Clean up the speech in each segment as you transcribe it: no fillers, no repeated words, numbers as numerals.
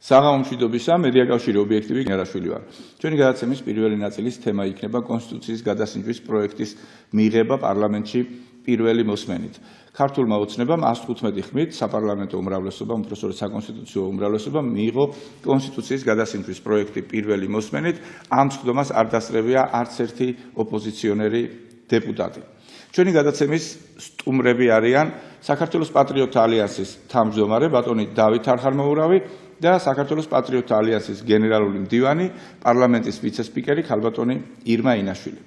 საღამომშვიდობისა, მედიაკავშირი ობიექტივი გენერაშვილი ვარ. ჩვენი გადაცემის პირველი ნაწილის თემა იქნება კონსტიტუციის გადასინჯვის პროექტის მიღება პარლამენტში პირველი მოსმენით. ქართულმა ოცნებამ 115 ხმით საპარლამენტო უმრავლესობამ, უпроსტოდ საკონსტიტუციო უმრავლესობამ მიიღო კონსტიტუციის გადასინჯვის პროექტი პირველი მოსმენით. ამ ცდომას არ დასწრებია არც ერთი ოპოზიციონერი დეპუტატი. ჩვენი გადაცემის სტუმრები არიან საქართველოს პატრიოტთა ალიანსის თავმჯდომარე ბატონი დავით არხარმოურავი და საქართველოს პატრიოტთა ალიანსის გენერალური მდივანი, პარლამენტის ვიცე-სპიკერი ქალბატონი ირმა ინაშვილი.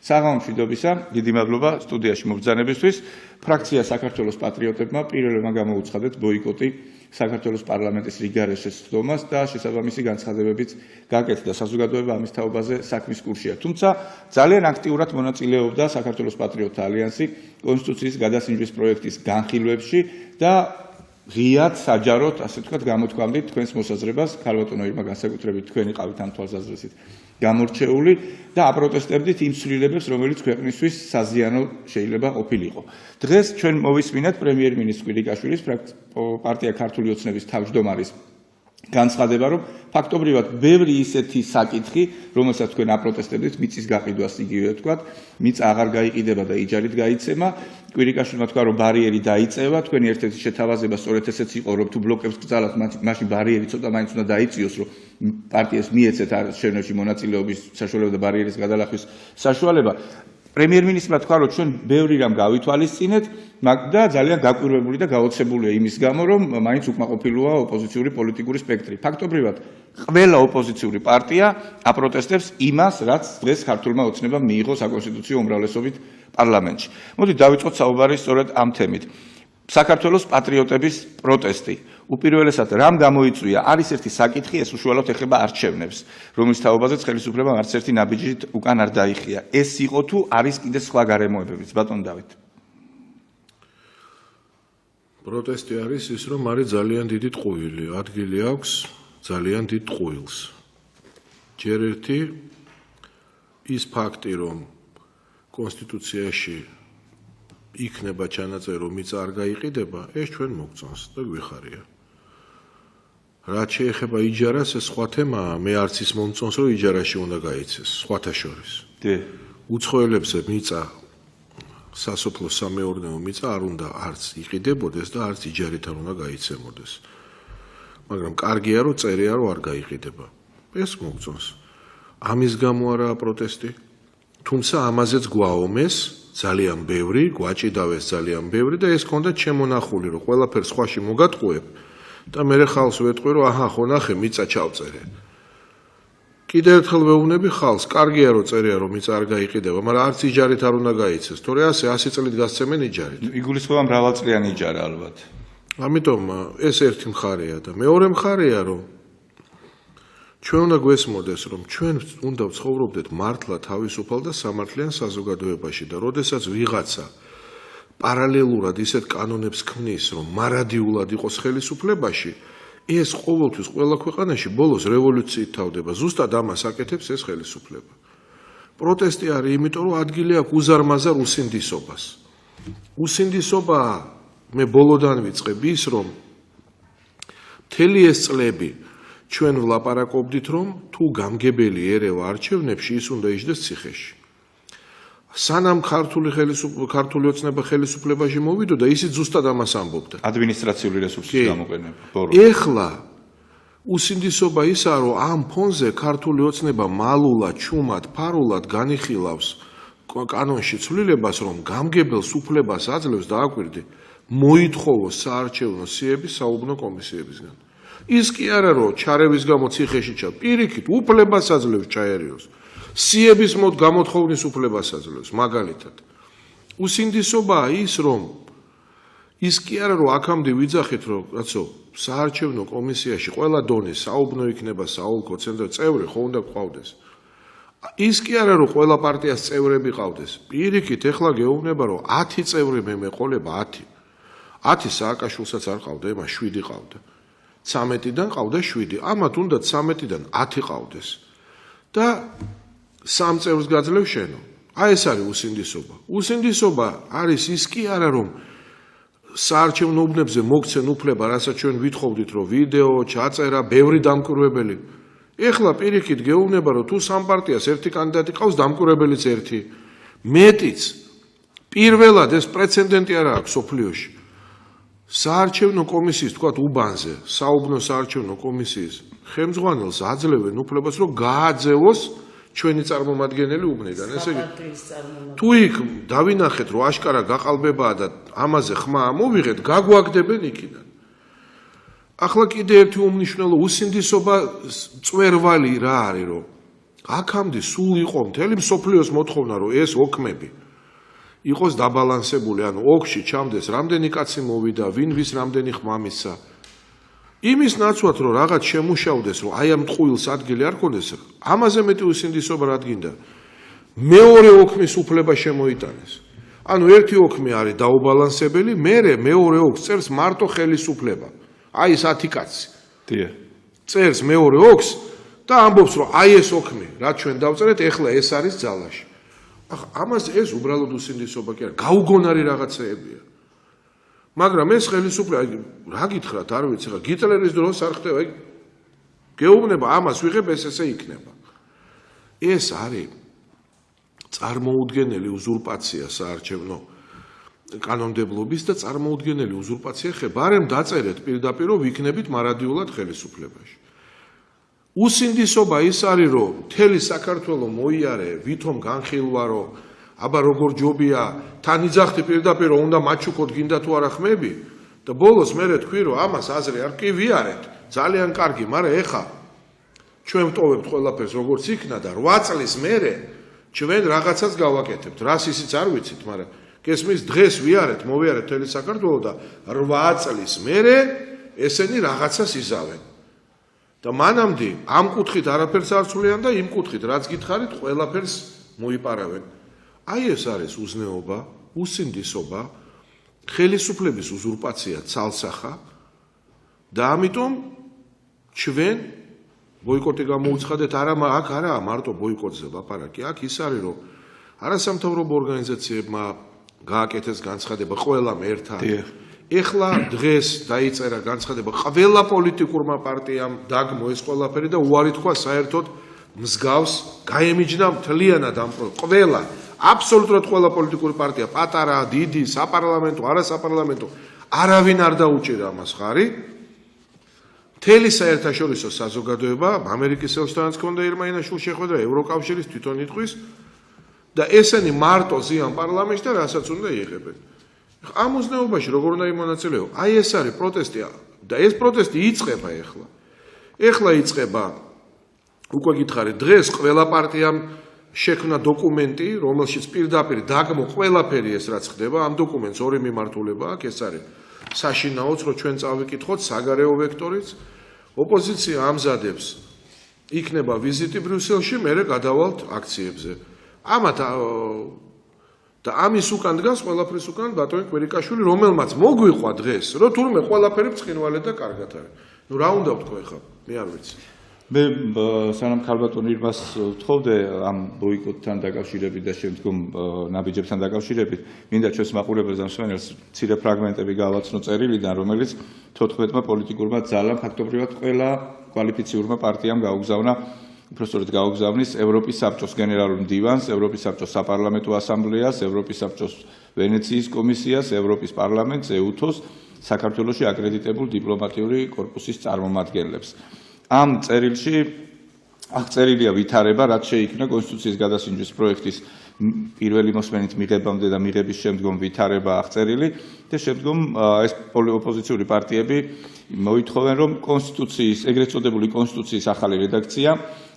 საღამომშვიდობისა, დიდი მადლობა სტუდიაში მობრძანებისთვის. ფრაქცია საქართველოს პატრიოტებმა პირველმა გამოუცხადეთ ბოიკოტი საქართველოს პარლამენტის რიგარეშეს სხდომას და შესაბამისი განცხადებებიც გაკეთდა საზოგადოება ამის თაობაზე საქმის კურსია. თუმცა ძალიან აქტიურად მონაწილეობდა საქართველოს პატრიოტთა ალიანსი კონსტიტუციის გადასინჯვის პროექტის განხილვებში და ღიად საჯაროდ, ასე ვთქვათ, გამოთქვამდით თქვენს მოსაზრებას, ქალბატონო ირმა განსაკუთრებით თქვენი ყავით ამ თვალსაზრისით გამორჩეული და აპროტესტებდით იმ ცვლილებებს, რომელიც ქვეყნისთვის საზიანო შეიძლება ყოფილიყო. დღეს ჩვენ მოვისმინეთ პრემიერ-მინისტრის კვირიკაშვილის პარტია ქართული ოცნების თავმჯდომარის განცხადება, რომ ფაქტობრივად ბევრი ისეთი საკითხი, რომელსაც თქვენ აპროტესტებდით, მიწის გაყიდვას იგივე ვთქვათ, მიწა აღარ გაიყიდება და იჯარით გაიცემა. კვირიკაშვილმა თქვა, რომ ბარიერი დაიწევა, თქვენი ერთ-ერთი შეთავაზება სწორედ ესეც იყო, რომ თუ ბლოკებს გძალათ, მაშინ ბარიერი ცოტა მაინც უნდა დაიწიოს, რომ პარტიას მიეცეთ შენოში მონაწილეობის საშუალება და ბარიერის გადალახვის საშუალება. პრემიერ-მინისტრმა თქვა, რომ ჩვენ ბევრი რამ გავითვალისწინეთ და ძალიან გაკვირვებული და გაოცებულია იმის გამო, რომ მაინც უკმაყოფილოა ოპოზიციური პოლიტიკური სპექტრი. ფაქტობრივად, ყველა ოპოზიციური პარტია აპროტესტებს იმას, რაც დღეს ქართულმა ოცნებამ მიიღო საკონსტიტუციო უმრავლესობით პარლამენტში. მოდით დავიწყოთ საუბარი სწორედ ამ თემით. საქართველოს პატრიოტების პროტესტი. უპირველესად, რამ გამოიწვია? არის ერთი საკითხი, ეს უშუალოდ ეხება არჩევნებს, რომლის თაობაზეც ხელისუფლებამ არც ერთი ნაბიჯით უკან არ დაიხია. ეს იყო თუ არის კიდე სხვა გარემოებებიც, ბატონ დავით? პროტესტი არის ის, რომ არის ძალიან დიდი ტყუილი, ადგილი აქვს ძალიან დიდ ტყუილს. ჯერ ერთი ის ფაქტი, რომ კონსტიტუციაში იქნება ჩანაწერი, რომ მიწა არ გაიყიდება, ეს ჩვენ მოგწონს და გვიხარია. რაც შეეხება იჯარას, ეს სხვა თემაა, მე არც ის მომწონს, რომ იჯარაში უნდა გაიცეს, სხვათა შორის. უცხოელებზე მიწა, სასოფლო სამეურნეო მიწა არ უნდა არც იყიდებოდეს და არც იჯარით არ უნდა გაიცემოდეს. მაგრამ კარგია, რომ წერია, რომ არ გაიყიდება. ეს მოგწონს. ამის გამო არაა პროტესტი, თუმცა ამაზეც გვაომეს ძალიან ბევრი, გვაჭიდავეს ძალიან ბევრი და ეს ქონდა შემონახული, რომ ყველაფერს სხვაში მოგატყუებ და მე ხალხს ვეტყვი, რომ აჰა, ხო ნახე, მიწა ჩავწერე. კიდევ ერთხელ ვეუბნები ხალხს, კარგია, რომ წერია, რომ მიწა არ გაიყიდება, მაგრამ არც იჯარით არ უნდა გაიცეს, თორე ასე 100 წლით გასცემენ იჯარით. იგულისხმება მრავალწლიანი იჯარა ალბათ. ამიტომ ეს ერთი მხარეა და მეორე მხარეა, რომ ჩვენ უნდა გვესმოდეს, რომ ჩვენ უნდა ვცხოვრობდეთ მართლა თავისუფალ და სამართლიან საზოგადოებაში და როდესაც ვიღაცა პარალელურად ისეთ კანონებს ქმნის, რომ მარადიულად იყოს ხელისუფლებაში, ეს ყოველთვის ყველა ქვეყანაში ბოლოს რევოლუციით თავდება. ზუსტად ამას აკეთებს ეს ხელისუფლება. პროტესტი არის იმიტომ, რომ ადგილი აქვს უზარმაზარ უსინდისობას. უსინდისობაა, მე ბოლოდან ვიწყებ ის, რომ მთელი ეს წლები ჩვენ ვლაპარაკობდით, რომ თუ გამგებელი ერევა არჩევნებში, ის უნდა იჯდეს ციხეში. სანამ ქართული ოცნება ხელისუფლებაში მოვიდოდა, ისიც ზუსტად ამას ამბობდა. ადმინისტრაციული რესურსის გამოყენება. ეხლა უსინდისობა ისაა, რომ ამ ფონზე ქართული ოცნება მალულად, ჩუმად, ფარულად განიხილავს კანონში ცვლილებას, რომ გამგებელს უფლებას აძლევს და აკვირდი, მოითხოვოს საარჩევნო სიების საუბნო კომისიებისგან. ის კი არა, რომ ჩარევის გამო ციხეში ჩავ, პირიქით, უფლებას აძლევს ჩაერიოს. სიების გამოთხოვნის უფლებას აძლევს, მაგალითად. უსინდისობაა ის, რომ ის კი არა, რომ აქამდე ვიძახეთ, რომ კაცო, საარჩევნო კომისიაში ყველა დონის საუბნო იქნება საოლქო ცენტრი წევრი, ხო უნდა გყავდეს. ის კი არა, რომ ყველა პარტიას წევრები ყავდეს. პირიქით, ეხლა გეუბნება, რომ 10 წევრი მე მეყოლება 10. 10 სააკაშვილსაც არ ყავდა, ემა 7 ყავდა. 13-დან ყავდა 7. ამათ უნდა 13-დან 10 ყავდეს. და 3 წევრს გაძლევ შენო. აი ეს არის უსინდისობა. უსინდისობა არის ის კი არა, რომ საარჩევნო უბნებზე მოგცენ უფლება, რასაც ჩვენ ვითხოვდით, რომ ვიდეო, ჩაწერა, ბევრი დამკვირვებელი. ეხლა პირიქით გეუბნება, რომ თუ სამ პარტიას ერთი კანდიდატი ყავს, დამკვირვებელიც ერთი. მეტიც პირველად ეს პრეცედენტი არ აქვს სოფლიოში. საარჩევნო კომისიის, თქვათ, უბანზე, საუბნო საარჩევნო კომისიის ხელმძღვანელს აძლევენ უფლებას, რომ გააძევოს ჩვენი წარმომადგენელი უბნიდან. ესე იგი, თუ იქ დავინახეთ, რომ აშკარა გაყალბებაა და ამაზე ხმა ამოვიღეთ, გაგვაგდებენ იქიდან. ახლა კიდე ერთი უმნიშვნელო უსინდისობა წვერვალი რა არის, რომ აქამდე სულ იყო მთელი მსოფლიოს მოთხოვნა, რომ ეს ოქმები იყოს დაბალანსებული, ანუ ოქში ჩამდეს რამდენი კაცი მოვიდა, ვინ ვის რამდენი ხმა მისცა. იმის ნაცვლად, რომ რაღაც შემუშავდეს, რომ აი ამ ტყუილს ადგილი არ ქონდეს, ამაზე მეტი უსინდისობა რა გინდა. მეორე ოქმის უფლება შემოიტანეს. ანუ ერთი ოქმი არის დაუბალანსებელი, მეორე ოქს წერს მარტო ხელისუფლება. აი ეს 10 კაცი. დიახ. წერს მეორე ოქს და ამბობს, რომ აი ეს ოქმი, რაც ჩვენ დავწერეთ, ეხლა ეს არის ძალაში. ახლა ამას ეს უბრალოდ უსინდისობა კი არა, გაუგონარი რაღაცეებია. მაგრამ ეს ხელისუფლება, რა გითხრათ, არ ვიცი, ხა გიტლერის დროს არ ხდება, გეუბნება ამას ვიღებ ესე იქნება. ეს არის წარმოუდგენელი უზურპაცია საარჩევნო კანონმდებლობის და წარმოუდგენელი უზურპაცია ხებარემ დაწერეთ პირდაპირ რომ ვიქნებით მარადიულად ხელისუფლებაში. უსინდისობა ის არის, რომ მთელი საქართველო მოიარე, ვითომ განხილვარო, აბა როგორ ჯობია, თან იძახთი პირდაპირ რომ უნდა მაჩუქოთ გინდა თუ არა ხმები და ბოლოს მერე თქვი რომ ამას აზრი არ კი ვიარეთ, ძალიან კარგი, მაგრამ ეხა ჩვენ ვტოვებთ ყველაფერს როგორც იქნა და 8 წლის მერე ჩვენ რაღაცას გავაკეთებთ. რას ისიც არ ვიცით, მაგრამ გესმის დღეს ვიარეთ, მოვიარეთ მთელი საქართველო და 8 წლის მერე ესენი რაღაცას იზავენ. და მანამდე ამ კუთხით არაფერს არ ცვლიან და იმ კუთხით რაც გითხარით, ყველაფერს მოიპარავენ. აი ეს არის უზნეობა, უსინდისობა, ხელისუფლების უზურპაცია ცალსახა და ამიტომ ჩვენ ბოიკოტი გამოუცხადეთ, აქ არაა მარტო ბოიკოტზე ლაპარაკი, აქ ის არის, რომ არასამთავრობო ორგანიზაციებმა გააკეთეს განცხადება ყველამ ერთად. ეხლა დღეს დაიწერა განცხადება ყველა პოლიტიკურმა პარტიამ დაგმო ეს ყველაფერი და უარი თქვა საერთოდ მსგავს გაემიჯნა მთლიანად ამ ყველა აბსოლუტურად ყველა პოლიტიკური პარტია, პატარა, დიდი, საპარლამენტო, არასაპარლამენტო, არავინ არ დაუჭირა ამას ხარი. მთელი საერთაშორისო საზოგადოება, ამერიკის ელჩთანაც ჰქონდა ირმა-ინაშვილ შეხვედრა, ევროკავშირის თვითონ იტყვის და ესენი მარტო ზიან პარლამენტში და რასაც უნდა იღებენ. ამ უზნეობაში როგორ უნდა იმონაწილეო? აი ეს არის პროტესტი და ეს პროტესტი იწყება ეხლა. ეხლა იწყება, უკვე გითხარით, დღეს ყველა პარტიამ შექმნა დოკუმენტი, რომელშიც პირდაპირ დაგმო ყველაფერი ეს რაც ხდება, ამ დოკუმენტს ორი მიმართულება აქვს, ეს არის საშინაოც, რომ ჩვენ წავიკითხოთ საგარეო ვექტორიც, ოპოზიცია ამზადებს, იქნება ვიზიტი ბრიუსელში, მერე გადავალთ აქციებზე. ამათ და ამის უკან დგას ყველაფრის უკან ბატონი კვირიკაშვილი, რომელმაც მოგვიყვა დღეს, რომ თურმე ყველაფერი ბრწყინვალე და კარგად არის. ნუ რა უნდა ვთქვა ახლა? მე არ ვიცი. მე სანამ ქალბატონ ირმას ვთხოვდე ამ ბოიკოტთან დაკავშირებით და შემდგომ ნაბიჯებთან დაკავშირებით, მინდა ჩვენს მაყურებელს და მსმენელს მცირე ფრაგმენტები გავაცნო წერილიდან, რომელიც 14-მა პოლიტიკურმა ძალამ ფაქტობრივად ყველა კვალიფიციურმა პარტიამ გაუგზავნა, უბრალოდ გაუგზავნის ევროპის საბჭოს გენერალურ მდივანს, ევროპის საბჭოს საპარლამენტო ასამბლეას, ევროპის საბჭოს ვენეციის კომისიას, ევროპის პარლამენტს, EUTO-ს, საქართველოში აკრედიტებულ დიპლომატიური კორპუსის წარმომადგენლებს. ამ წერილში აღწერილია ვითარება, რაც შეიქმნა კონსტიტუციის გადასინჯვის პროექტის პირველი მოსმენით მიღებამდე და მიღების შემდგომ ვითარება აღწერილი და შემდგომ ეს ოპოზიციური პარტიები მოითხოვენ, რომ კონსტიტუციის, ეგრეთ წოდებული კონსტიტუციის ახალი რედაქცია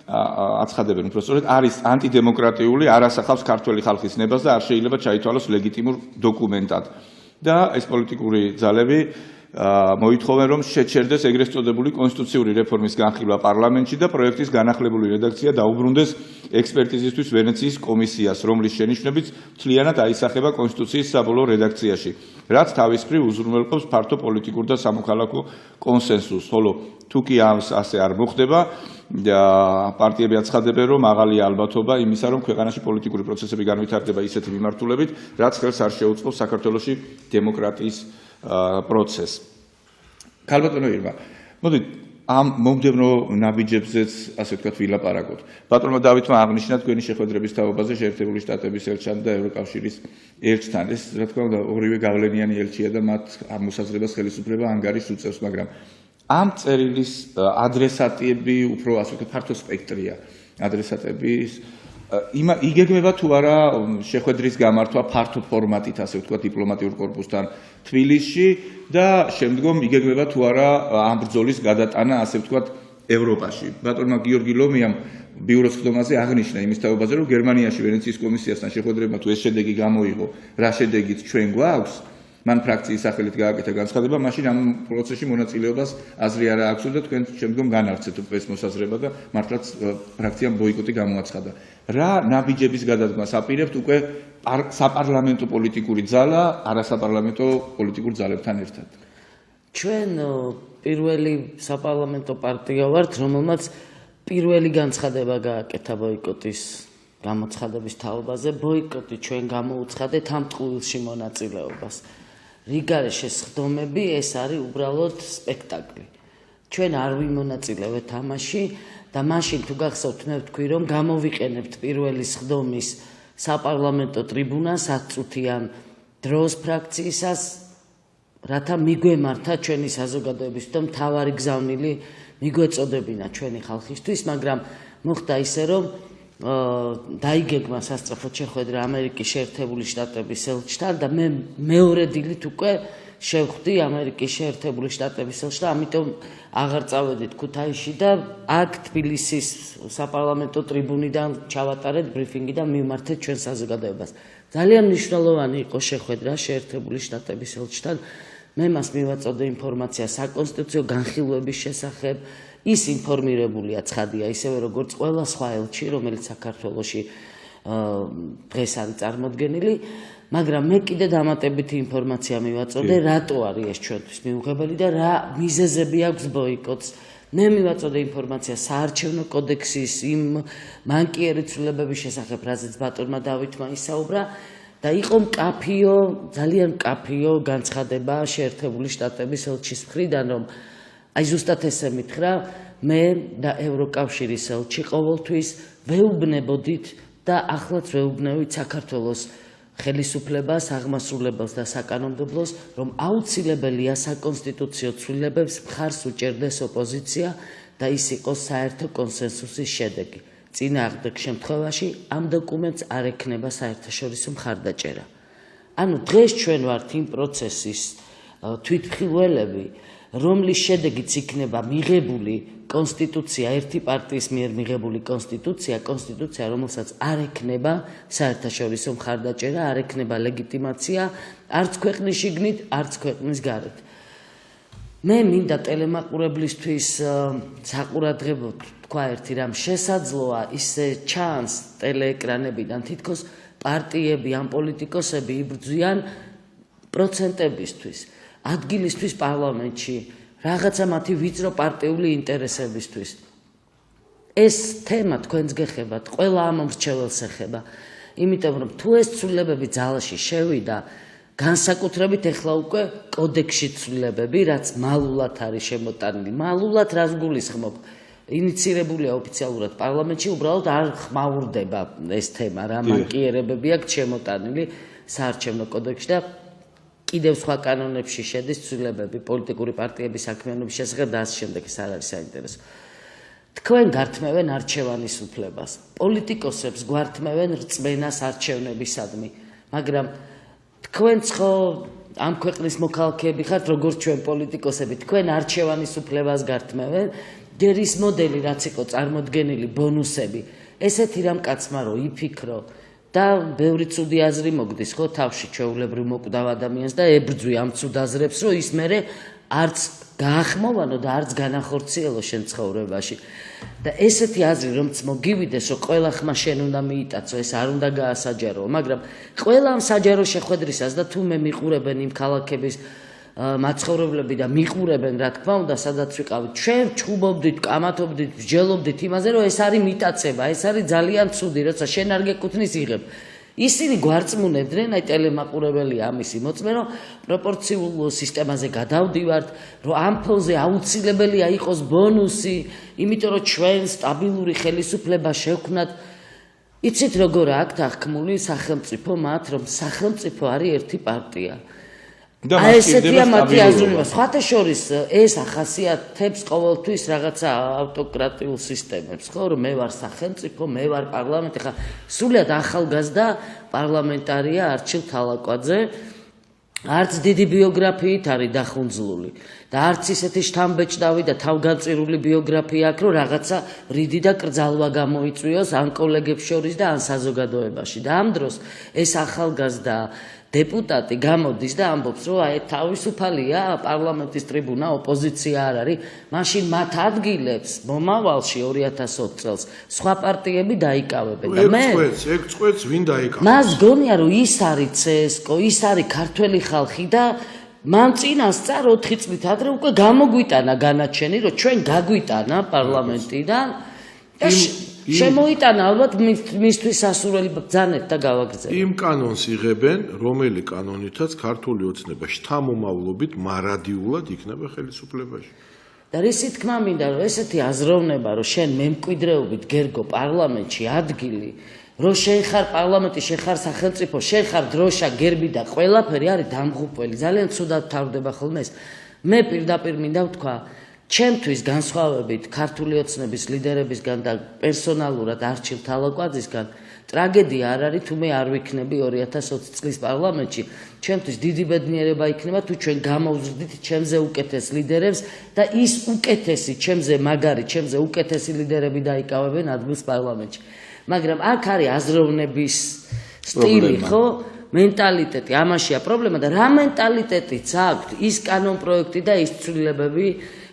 აცხადებენ უბრალოდ არის ანტიდემოკრატიული, არ ასახავს ქართველი ხალხის ნებას და არ შეიძლება ჩაითვალოს ლეგიტიმურ დოკუმენტად. და ეს პოლიტიკური ძალები მოითხოვენ, რომ შეჩერდეს ეგრეთ წოდებული კონსტიტუციური რეფორმის განხილვა პარლამენტში და პროექტის განახლებული რედაქცია დაუბრუნდეს ექსპერტიზისთვის ვენეციის კომისიას, რომლის შენიშვნებიც მთლიანად აისახება კონსტიტუციის საბოლოო რედაქციაში, რაც თავის მხრივ უზრუნველყოფს ფართო პოლიტიკურ და სამოქალაქო კონსენსუსს, ხოლო თუ კი ასე არ მოხდება, პარტიები აცხადებენ, რომ მაღალია ალბათობა იმისა, რომ ქვეყანაში პოლიტიკური პროცესები განვითარდება ისეთი მიმართულებით, რაც ხელს არ შეუწყობს საქართველოში დემოკრატიის პროცესს. ქალბატონო ირმა, მოდით ამ მომდევნო ნაბიჯებზეც ასე ვთქვათ ვილაპარაკოთ. ბატონმა დავითმა აღნიშნა თქვენი შეხვედრების თაობაზე შეერთებული შტატების ელჩთან და ევროკავშირის ელჩთან. ეს რა თქმა უნდა ორივე გავლენიანი ელჩია და მათ ამ მოსაზრებას ხელისუფლება ანგარიშს უწევს, მაგრამ ამ წერილის ადრესატები უფრო ასე ვთქვათ ფართო სპექტრია. ადრესატების იგეგმება თუ არა შეხვედრის გამართვა ფართო ფორმატით, ასე ვთქვათ, დიპლომატიურ კორპუსთან თბილისში და შემდგომ იგეგმება თუ არა ამ ბრძოლის გადატანა, ასე ვთქვათ, ევროპაში. ბატონმა გიორგი ლომიამ ბიუროს ხდომაზე აღნიშნა იმის თაობაზე, რომ გერმანიაში ვენეციის კომისიასთან შეხვედრებმა თუ ეს შედეგი გამოიღო, რა შედეგიც ჩვენ გვაქვს, მან ფრაქციის სახელით გააკეთა განცხადება, მაშინ ამ პროცესში მონაწილეობას აზრი არ აქვს და თქვენ შემდგომ განარჩეთ ეს მოსაზრება და მართლაც ფრაქციამ ბოიკოტი გამოაცხადა. რა ნაბიჯების გადადგმას აპირებთ უკვე საპარლამენტო პოლიტიკური ძალა არასაპარლამენტო პოლიტიკურ ძალებთან ერთად? ჩვენ პირველი საპარლამენტო პარტია ვართ, რომელმაც პირველი განცხადება გააკეთა ბოიკოტის გამოცხადების თაობაზე. ბოიკოტი ჩვენ გამოუცხადეთ ამ ტყუილში მონაწილეობას. რიგარეშე სხდომები ეს არის უბრალოდ სპექტაკლი. ჩვენ არ ვიმონაწილევთ ამაში და მაშინ თუ გახსოვთ მე ვთქვი რომ გამოვიყენებთ პირველი სხდომის საპარლამენტო ტრიბუნას 10 წუთიან დროს ფრაქციისას, რათა მიგვემართა ჩვენი საზოგადოების და მთავარი გზავნილი მიგვეწოდებინა ჩვენი ხალხისთვის, მაგრამ მოხდა ისე რომ დაიგეგმა სასწრაფო შეხვედრა ამერიკის შეერთებული შტატების ელჩთან და მე მეორე დილით უკვე შევხვდი ამერიკის შეერთებული შტატების ელჩთან, ამიტომ აღარ წავედით ქუთაისში და აქ თბილისის საპარლამენტო ტრიბუნიდან ჩავატარეთ ბრიფინგი და მივმართეთ ჩვენ საზოგადოებას. ძალიან მნიშვნელოვანი იყო შეხვედრა შეერთებული შტატების ელჩთან. მე მას მივაწოდე ინფორმაცია საკონსტიტუციო განხილვების შესახებ. ის ინფორმირებულია ცხადია, ისევე როგორც ყველა სხვა ელჩი, რომელიც საქართველოში დღეს არის წარმოდგენილი, მაგრამ მე კიდე დამატებითი ინფორმაცია მივაწოდე, რატო არის ეს ჩვენთვის მიუღებელი და რა მიზეზები აქვს ბოიკოტს. მე მივაწოდე ინფორმაცია საარჩევნო კოდექსის იმ მანკიერი ცვლილებების შესახებ, რაზეც ბატონმა დავითმა ისაუბრა და იყო მკაფიო, ძალიან მკაფიო განცხადება შეერთებული შტატების ელჩის მხრიდან, რომ აი ზუსტად ესე მითხრა, მე და ევროკავშირის ელჩი ყოველთვის ვეუბნებოდით და ახლაც ვეუბნებით საქართველოს ხელისუფლებას, აღმასრულებელს და საკანონმდებლოს, რომ აუცილებელია საკონსტიტუციო ცვლილებებს მხარს უჭერდეს ოპოზიცია და ის იყოს საერთო კონსენსუსის შედეგი. წინააღმდეგ შემთხვევაში ამ დოკუმენტს არ ექნება საერთაშორისო მხარდაჭერა. ანუ დღეს ჩვენ ვართ იმ პროცესის თვითმხილველები, რომლის შედეგიც იქნება მიღებული კონსტიტუცია, ერთი პარტიის მიერ მიღებული კონსტიტუცია, რომელსაც არ ექნება საერთაშორისო მხარდაჭერა, არ ექნება ლეგიტიმაცია, არც ქვეყნის შიგნით, არც ქვეყნის გარეთ. მე მინდა ტელემაყურებლისთვის საყურადღებოდ თქვა ერთი რამ, შესაძლოა ისე ჩანს ტელეეკრანებიდან თითქოს პარტიები ან პოლიტიკოსები იბრძვიან პროცენტებისთვის, ადგილისთვის პარლამენტში, რაღაცა მათი ვიწრო პარტიული ინტერესებისთვის. ეს თემა თქვენს გეხებათ, ყველა ამომრჩეველს ეხება, იმიტომ რომ თუ ეს ცვლილებები ძალაში შევიდა, განსაკუთრებით ეხლა უკვე კოდექსში ცვლილებები, რაც მალულად არის შემოტანილი. მალულად რას გულისხმობ? ინიცირებულია ოფიციალურად პარლამენტში, უბრალოდ არ ხმაურდება ეს თემა, რა მანკიერებები აქვს შემოტანილი საარჩევნო კოდექსში და კიდევ სხვა კანონებში შედის ცვლილებები პოლიტიკური პარტიების საქმიანობის შესახებ და ასე შემდეგ, ეს არ არის საინტერესო. თქვენ გართმევენ არჩევანის უფლებას, პოლიტიკოსებს გვართმევენ რწმენას არჩევნებისადმი, მაგრამ თქვენც ხო ამ ქვეყნის მოქალაქეები ხართ, როგორც ჩვენ პოლიტიკოსები, თქვენ არჩევანის უფლებას გართმევენ, ჯერის მოდელი რაც იყო წარმოდგენილი ბონუსები, ესეთი რამ კაცმა რო იფიქრო და ბევრი ცუდი აზრი მოგდის ხო თავში ჩვეულებრივ მოკვდავ ადამიანს და ებრძვი ამ ცუდ აზრებს, რომ ის მერე არც გაახმოვანო და არც განახორციელო შენ ცხოვრებაში. და ესეთი აზრი რომც მოგივიდეს, რომ ყველა ხმა შენ უნდა მიიტაცო, ეს არ უნდა გაასაჯარო, მაგრამ ყველა ამ საჯარო შეხვედრისას და თუ მე მიყურებენ იმ ქალაქების მაცხოვრებლები და მიყურებენ, რა თქმა უნდა, სადაც ვიყავით, ჩვენ ჩხუბობდით, კამათობდით, ვსჯელობდით იმაზე, რომ ეს არის მიტაცება, ეს არის ძალიან ცუდი, როცა შენ არ გეკუთვნის იღებ. ისინი გვარწმუნებდნენ, აი ტელემაყურებელი ამისი მოწმე, რომ პროპორციულ სისტემაზე გადავდივართ, რომ ამ ფონზე აუცილებელია იყოს ბონუსი, იმიტომ რომ ჩვენ სტაბილური ხელისუფლება შევქმნათ. იცით როგორ აქვთ აღქმული სახელმწიფო მათ, რომ სახელმწიფო არის ერთი პარტია. აი ესეთია მათი აზროვნება. სხვათა შორის ეს ახასიათებს ყოველთვის რაღაცა ავტოკრატიულ სისტემებს, ხო, რომ მე ვარ სახელმწიფო, მე ვარ პარლამენტი, ხა სულიად ახალგაზრდა პარლამენტარია არჩილ თალაკვაძე, არც დიდი ბიოგრაფიით არის დახუნძლული და არც ისეთი შთამბეჭდავი და თავგანწირული ბიოგრაფია აქვს, რომ რაღაცა რიდი და კრძალვა გამოიწვიოს ან კოლეგებს შორის და ან საზოგადოებაში. და ამ დროს ეს ახალგაზრდა დეპუტატი გამოდის და ამბობს, რომ აი თავისუფალია პარლამენტის ტრიბუნა, ოპოზიცია არ არის, მაშინ მათ ადგილებს მომავალში 2020 წელს სხვა პარტიები დაიკავებენ და მე ეგ წვეთს ვინ დაიკავებს? მას გონია, რომ ის არის CSKO, ის არის ქართველი ხალხი და მან წინასწარ 4 წლით ადრე უკვე გამოგვიტანა განაჩენი, რომ ჩვენ გაგვიტანა პარლამენტიდან და შემოიტანა ალბათ მისთვის სასურველი ბრძანეთ და გავაგრძელეთ. იმ კანონს იღებენ, რომელი კანონითაც ქართული ოცნება შთამომავლობით მარადიულად იქნება ხელისუფლებაში. და რისი თქმა მინდა, რომ ესეთი აზროვნება, რომ შენ მემკვიდრეობით გერგო პარლამენტში ადგილი, რომ შენ ხარ პარლამენტი, შენ ხარ სახელმწიფო, შენ ხარ დროშა, გერბი და ყველაფერი არის დამღუპველი. ძალიან ცუდად თავდება ხოლმე ეს. მე პირდაპირ მინდა ვთქვა, ჩემთვის განსხვავებით ქართული ოცნების ლიდერებისგან და პერსონალურად არჩილ თალაკვაძისგან ტრაგედია არ არის თუ მე არ ვიქნები 2020 წლის პარლამენტში. ჩემთვის დიდი ბედნიერება იქნება თუ ჩვენ გამოვზრდით ჩემზე უკეთეს ლიდერებს და ის უკეთესი ჩემზე მაგარი, ჩემზე უკეთესი ლიდერები დაიკავებენ ადგილს პარლამენტში. მაგრამ აქ არის აზროვნების სტილი, ხო? მენტალიტეტი, ამაშია პრობლემა და რა მენტალიტეტიც აქვს ის კანონპროექტი და ის ცვლილებები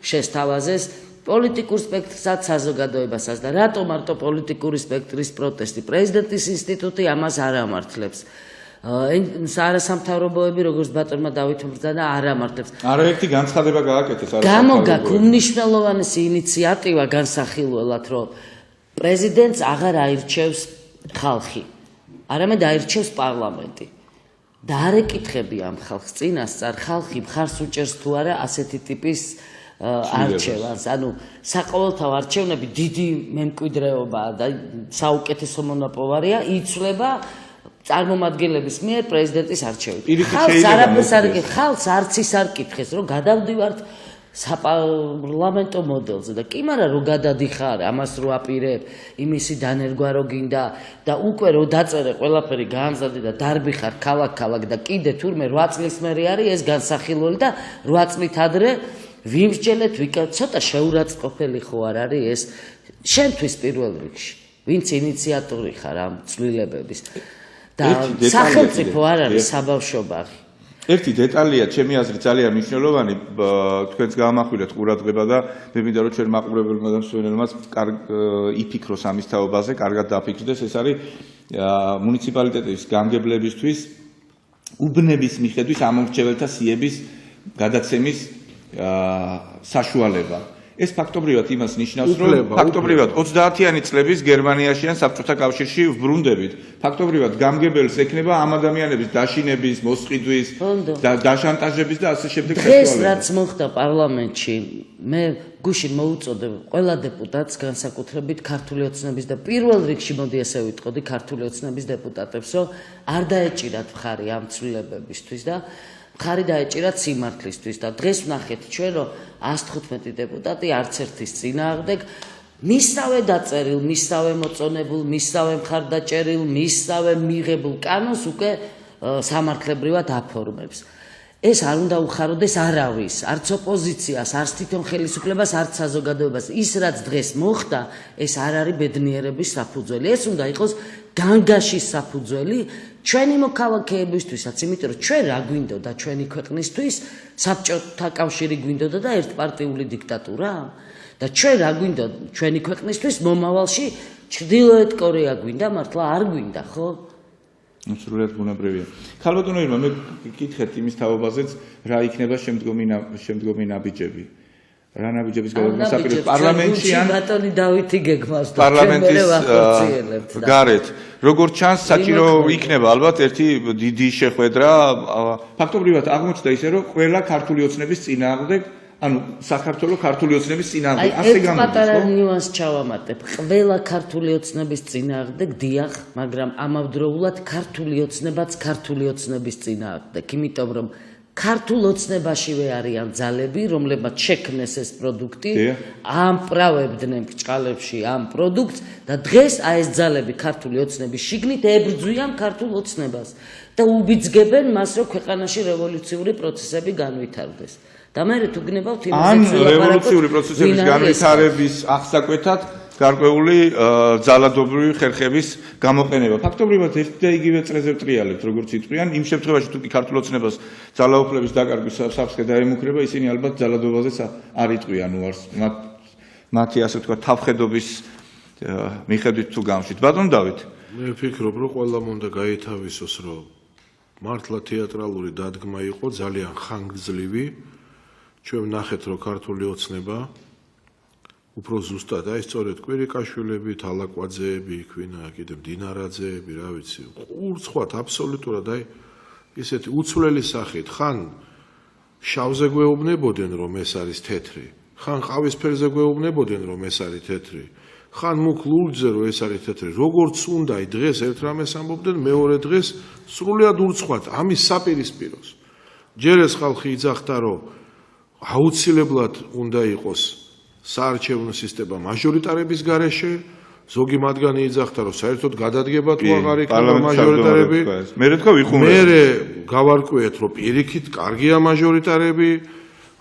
შესთავაზეს პოლიტიკურ სპექტრსაც, საზოგადოებასაც და რატო მარტო პოლიტიკური სპექტრის პროტესტი? პრეზიდენტის ინსტიტუტი ამას არ ამართლებს. არასამთავრობოები, როგორც ბატონმა დავითმა ბრძანა, არ ამართლებს. არაერთი განცხადება გააკეთეს გამოგაქვს უმნიშვნელოვანესი ინიციატივა განსახილველად, რომ პრეზიდენტს აღარ აირჩევს ხალხი, არამედ აირჩევს პარლამენტი. და არ ეკითხები ამ ხალხს წინასწარ, ხალხი მხარს უჭერს თუ არა ასეთი ტიპის არჩევანს. ანუ საყოველთაო არჩევნები დიდი მემკვიდრეობაა და საუკეთესო მონაპოვარია იცვლება წარმომადგენლების მიერ პრეზიდენტის არჩევით. ხალხს არც ის არ კითხეს, რომ გადავდივართ საპარლამენტო მოდელზე და კი მარა რო გადადიხარ, ამას რო აპირებ, იმისი დანერგვა რო გინდა და უკვე რო დაწერე ყველაფერი გაამზადე და დარბიხარ ქალაქ-ქალაქ და კიდე თურმე 8 წლის მერე არის ეს განსახილველი და 8 წლით ადრე ვიმსჯელეთ, ცოტა შეურაცხყოფელი ხო არ არის ეს შენთვის პირველ რიგში, ვინც ინიციატორი ხარ ამ ცვლილებების და სახელმწიფო არ არის საბავშვო ბაღი. ერთი დეტალია, ჩემი აზრით ძალიან მნიშვნელოვანი, თქვენს გაამახვილეთ ყურადღება და მე მინდა რომ ჩვენ მაყურებელმა და მსმენელმაც იფიქროს ამის თაობაზე, კარგად დაფიქრდეს, ეს არის მუნიციპალიტეტების გამგებლებისთვის უბნების მიხედვის ამომრჩეველთა სიების გადაცემის საშუალება. ეს ფაქტობრივად იმას ნიშნავს, რომ ფაქტობრივად 30-იანი წლების გერმანიაში ან საბჭოთა კავშირში ვბრუნდებით. ფაქტობრივად გამგებელს ექნება ამ ადამიანების დაშინების, მოსყიდვის და დაშანტაჟების და ასე შემდეგ საშუალება. ეს რაც მოხდა პარლამენტში, მე გუშინ მოუწოდებ ყველა დეპუტატს განსაკუთრებით ქართული ოცნების და პირველ რიგში მოდი ესე ვიტყოდი ქართული ოცნების დეპუტატებს, რომ არ დაეჭირათ მხარი ამ ცვლილებებისთვის და მხარი დაეჭირათ სიმართლისთვის და დღეს ვნახეთ ჩვენ, რომ 115 დეპუტატი არც ერთის წინააღმდეგ მისსავე დაწერილ, მისსავე მოწონებულ, მისსავე მხარდაჭერილ, მისსავე მიღებულ კანონს უკვე სამართლებრივად აფორმებს. ეს არ უნდა უხაროდეს არავის, არც ოპოზიციას, არც თვითონ ხელისუფლებას, არც საზოგადოებას. ის რაც დღეს მოხდა, ეს არ არის ბედნიერების საფუძველი. ეს უნდა იყოს განგაშის საფუძველი ჩვენი მოქალაქეებისთვისაც, იმიტომ რომ ჩვენ რა გვინდოდა ჩვენი ქვეყნისთვის, საბჭოთა კავშირი გვინდოდა და ერთპარტიული დიქტატურა და ჩვენ რა გვინდოდა ჩვენი ქვეყნისთვის მომავალში ჩრდილოეთ კორეა გვინდა, მართლა არ გვინდა, ხო? სრულიად ბუნებრივია. ქალბატონო მე გიკითხეთ იმის თაობაზეც, რა იქნება შემდგომი ნაბიჯები. რა ნაბიჯების გადადგმა საპირისპირო პარლამენტში ან ბატონი დავითი გეგმავს და პარლამენტის ვახორციელებთ და გარეთ. Როგორც ჩანს, საჭირო იქნება ალბათ ერთი დიდი შეხვედრა. ფაქტობრივად აღმოჩნდა ისე, რომ ყველა ქართული ოცნების წინააღმდეგ, ანუ საქართველოს ქართული ოცნების წინააღმდეგ ასე ეს გამოდის, პატარა ხო? ნიუანს ჩავამატებ. ყველა ქართული ოცნების წინააღმდეგ დიახ, მაგრამ ამავდროულად ქართული ოცნებაც ქართული ოცნების წინააღმდეგ, იმიტომ რომ ქართულ ოცნებაშივე არიან ძალები, რომლებმაც შექმნეს ეს პროდუქტი, ამპრავებდნენ ბრჭყალებში ამ პროდუქტს და დღეს აი ეს ძალები ქართული ოცნების შიგნით ებრძვიან ქართულ ოცნებას და უბიძგებენ მას, რომ ქვეყანაში რევოლუციური პროცესები განვითარდეს. და მე თუ გნებავთ ან რევოლუციური პროცესების განვითარების აღსაკვეთად გარკვეული ძალადობრივი ხერხების გამოყენება. ფაქტობრივად ერთ და იგივე წრეზე ვტრიალებთ, როგორც იტყვიან, იმ შემთხვევაში თუ კი ქართულ ოცნებას ძალაუფლების დაკარგვის საფრთხე დაემუქრება, ისინი ალბათ ძალადობაზეც არ იტყვიან უარს. მათი ასე ვთქვათ, თავხედობის მიხედვით თუ გამშვით. ბატონ დავით. მე ვფიქრობ, რომ ყველამ უნდა გაითავისოს, რომ მართლა თეატრალური დადგმა იყო ძალიან ხანგრძლივი. ჩვენ ვნახეთ, რომ ქართული ოცნება უფრო ზუსტად, აი სწორედ კვირიკაშვილები, თალაკვაძეები, იქ კიდე მდინარაძეები, რა ვიცი, ურცხვად აბსოლუტურად აი ისეთი უცვლელი სახით, ხან შავზე გვეუბნებოდნენ, რომ ეს არის თეთრი, ხან ყავისფერზე გვეუბნებოდნენ, რომ ეს არის თეთრი, ხან მუქ ლურჯზე, რომ ეს არის თეთრი, როგორც უნდა დღეს ერთ რამეს ამბობდნენ, მეორე დღეს სრულიად ურცხვად ამის საპირისპიროს. ჯერ ეს ხალხი იძახდა, რომ აუცილებლად უნდა იყოს საარჩევნო სისტემა მაჟორიტარების გარეშე, ზოგი მათგანი იძახდა, რომ საერთოდ გადადგება თუ აღარ იქნება მაჟორიტარები. მე თქვა ვიხუმრე. მე გავარკვიეთ, რომ პირიქით კარგია მაჟორიტარები,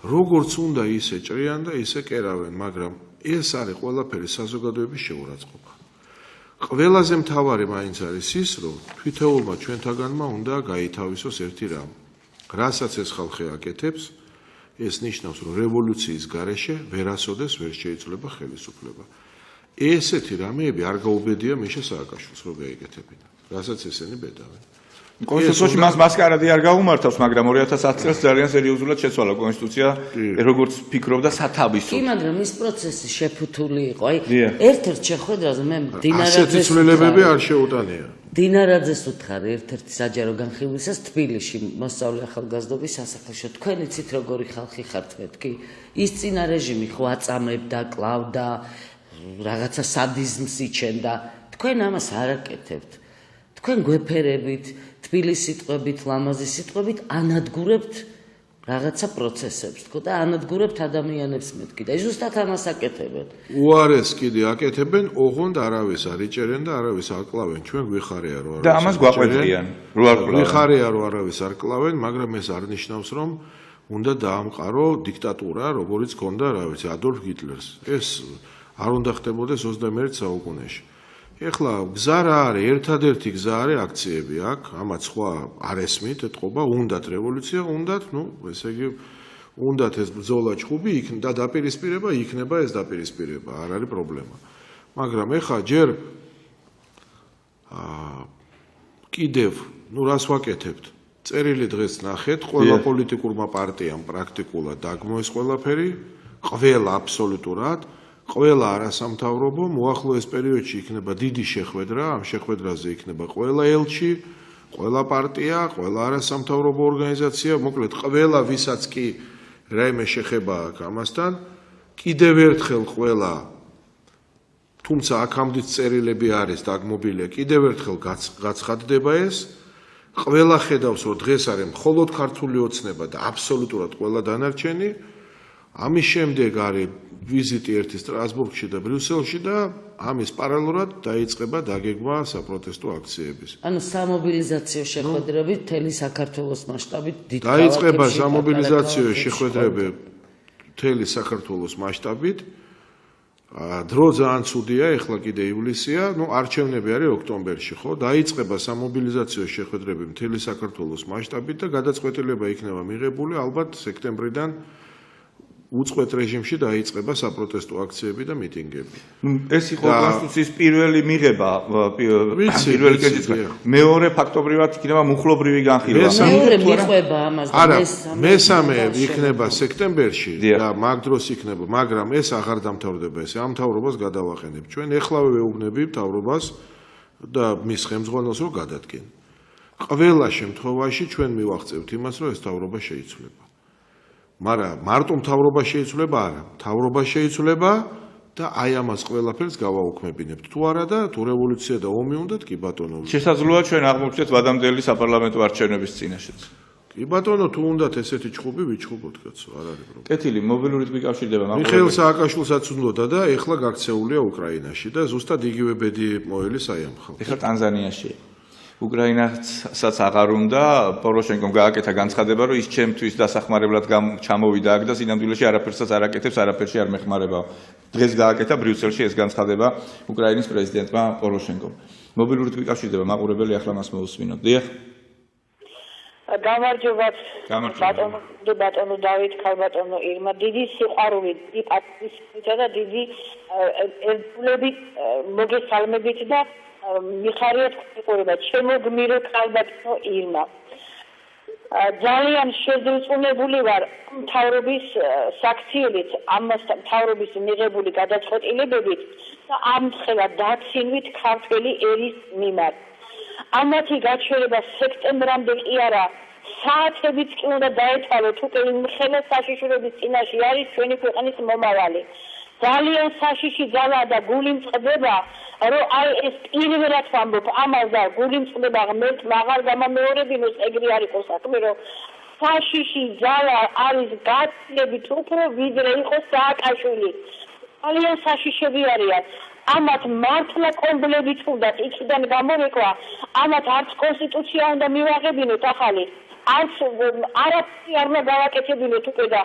როგორც უნდა ისე ჭრიან და ისე კერავენ, მაგრამ ეს არის ყველაფერი საზოგადოების შეურაცხყოფა. ყველაზე მთავარი მაინც არის ის, რომ თვითეულმა ჩვენთაგანმა უნდა გაითავისოს ერთი რამ. რასაც ეს ხალხი აკეთებს, ეს ნიშნავს, რომ რევოლუციის გარეშე ვერასოდეს ვერ შეიძლება ხელისუფლება. ესეთი რამეები არ გაუბედია მიშა სააკაშვილს, რომ გაიგეთებინა. რასაც ესენი ბედავენ. კონსტიტუციაში მას მასკარადი არ გაუმართავს, მაგრამ 2010 წელს ძალიან სერიოზულად შეცვალა კონსტიტუცია, როგორც ფიქრობდა სათავისოდ. კი, მაგრამ ის პროცესი შეფუთული იყო. აი, ერთ-ერთ შეხვედრაზე მე ასეთი ცვლილებები არ შეუტანია. დინარაძეს უთხარი ერთ-ერთი საჯარო განხილვისას თბილისში მოსწავლე ახალგაზრდობის სასახლეში. თქვენ იცით როგორი ხალხი ხართ მეთქი? ის წინა რეჟიმი ხო აწამებდა, კლავდა, რაღაცა სადიზმს იჩენდა. თქვენ ამას არ აკეთებთ. თქვენ გვეფერებით, თბილის სიტყვებით, ლამაზი სიტყვებით ანადგურებთ რაღაცა პროცესებს, თქო და ანადგურებთ ადამიანებს მეთქი და ზუსტად ამას აკეთებენ. უარეს კიდე აკეთებენ, ოღონდ არავის არ იჭერენ და არავის არ კლავენ. ჩვენ გვიხარია რომ და ამას გვაყვედრიან, რო არ კლავენ. გვიხარია რომ არავის არ კლავენ, მაგრამ ეს არ ნიშნავს რომ უნდა დაამყარო დიქტატურა, როგორიც ჰქონდა, რა ვიცი, ადოლფ ჰიტლერს. ეს არ უნდა ხდებოდეს 21 საუკუნეში. ეხლა გზა რა არის, ერთადერთი გზა არის აქციები აქ, ამაც სხვა არ ესმით, ეთყობა, უნდათ რევოლუცია, უნდათ, ესე იგი, უნდათ ეს ბრძოლა ჩხუბი იქნება და დაპირისპირება იქნება ეს დაპირისპირება, არ არის პრობლემა. მაგრამ ეხლა ჯერ კიდევ, რას ვაკეთებთ? წერილი დღეს ნახეთ, ყველა პოლიტიკურმა პარტიამ პრაქტიკულად დაგმოეს ყველაფერი, ყველა აბსოლუტურად ყველა არასამთავრობო მოახლოეს პერიოდში იქნება დიდი შეხვედრა, ამ შეხვედრაზე იქნება ყველა ელჩი, ყველა პარტია, ყველა არასამთავრობო ორგანიზაცია, მოკლედ ყველა ვისაც კი რაიმე შეხება აქვს ამასთან, კიდევ ერთხელ ყველა თუმცა აქამდეც წერილები არის დაგმობილია, კიდევ ერთხელ გაცხადდება ეს, ყველა ხედავს, რომ დღეს არის მხოლოდ ქართული ოცნება და აბსოლუტურად ყველა დანარჩენი, ამის შემდეგ არის ვიზიტი ერთი სტრასბურგში და ბრიუსელში და ამის პარალელურად დაიწყება დაგეგმა საფროტესტო აქციების. ანუ სამობილიზაციო შეხვედრები მთელი საქართველოს მასშტაბით დიდ დაიწყება სამობილიზაციო შეხვედრები მთელი საქართველოს მასშტაბით. დრო ძალიან ცუდია, ეხლა კიდე ივლისია, არჩევნები არის ოქტომბერში, ხო? დაიწყება სამობილიზაციო შეხვედრები მთელი საქართველოს მასშტაბით და გადაწყვეტილება იქნება მიღებული ალბათ სექტემბრიდან უწყვეტ რეჟიმში დაიწყება საპროტესტო აქციები და მიტინგები. ეს იყო კონსტიტუციის პირველი მიღება, პირველი კენჭისყრა. მეორე ფაქტობრივად იქნება მუხლობრივი განხილვა. მეორე მიყვება ამას და არა, მესამე იქნება სექტემბერში და მაგ დროს იქნება, მაგრამ ეს აღარ დამთავრდება ესე. ამ მთავრობას გადავაყენებ. ჩვენ ეხლავე ვეუბნები მთავრობას და მის ხელმძღვანელს რომ გადადგენ. ყველა შემთხვევაში ჩვენ მივაღწევთ იმას, რომ ეს მთავრობა შეიცვლება. მაგრამ მარტო მთავრობა შეიცვლება არა, მთავრობა შეიცვლება და აი ამას ყველაფერს გავაუქმებინებთ. თუ არა და თუ რევოლუცია და ომი უნდათ, კი ბატონო. შესაძლოა ჩვენ აღმოვჩნდეთ ვადამდელი საპარლამენტო არჩევნების წინაშეც. კი ბატონო, თუ უნდათ ესეთი ჩხუბი, ვიჩხუბოთ კაცო, არ არის პრობლემა. კეთილი, მობილურით მიკავშირდება მაყურებელი. მიხეილ სააკაშვილსაც უნდოდა და ეხლა გაქცეულია უკრაინაში და ზუსტად იგივე ბედი მოელის აი ამ ხალხს. ეხლა ტანზანიაშია. უკრაინასაც აღარ უნდა, პოროშენკომ გააკეთა განცხადება, რომ ის ჩემთვის დასახმარებლად ჩამოვიდა აქ და სინამდვილეში არაფერსაც არ აკეთებს, არაფერში არ მეხმარება. დღეს გააკეთა ბრიუსელში ეს განცხადება უკრაინის პრეზიდენტმა პოროშენკომ. მობილურით მიკავშირდება მაყურებელი, ახლა მას მოусმინოთ. დიახ. გამარჯობათ ბატონო დავით ქალბატონო ირმა დიდი სიყვარული პატივისცემა და დიდი ერთგულებით მოგესალმებით და მიხარიათ ყურება ჩემო გმირო ქალბატონო ირმა ძალიან შეზრწმუნებული ვარ მთავრობის საქციელით ამასთან მთავრობის მიღებული გადაწყვეტილებებით და ამ ხელა დაცინვით ქართველი ერის მიმართ ამათი გაჩერება სექტემბრამდე კი არა საათებიც კი უნდა დაეთვალოთ უკვე ხელა საშიშროების წინაშე არის ჩვენი ქვეყნის მომავალი ძალიან საშიში ძალაა და გული მწყდება რომ აი ეს პირველად ვამბობ ამას და გული მწყდება ღმერთ მაღალ გამამეორებინოს ეგრე არ იყოს საქმე რომ საშიში ძალა არის გაცილებით უფრო ვიდრე იყოს სააკაშვილი ძალიან საშიშები არიან ამათ მართლა კომბლებით უნდათ იქიდან გამოვეკვა ამათ არც კონსტიტუცია უნდა მივაღებინოთ ახალი არც არაფერი არ უნდა გავაკეთებინოთ უკვე და